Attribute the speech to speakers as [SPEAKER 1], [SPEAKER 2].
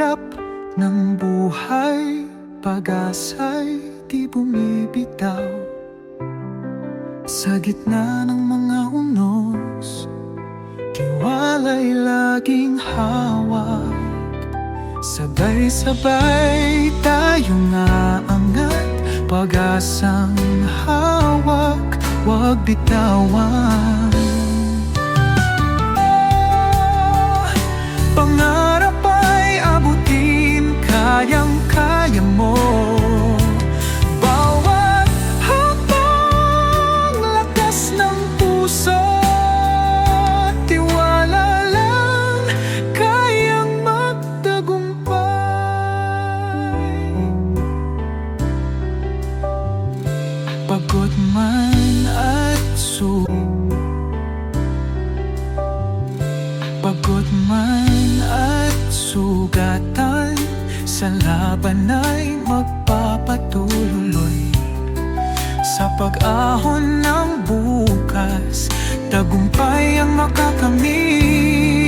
[SPEAKER 1] hirap ng buhay, pag-asa'y di bumibitaw. Sa gitna ng mga unos, tiwala'y laging hawak. Sabay-sabay tayong aangat, pag-asang hawak, huwag bitawan. Pangarap ay abutin, kayang-kaya mo. Bawat hakbang, lakas ng puso, tiwala lang, kayang magtagumpay. Pagod man at pagod man at sugatan, sa laban ay magpapatuloy. Sa pag-ahon ng bukas, tagumpay ang makakamit.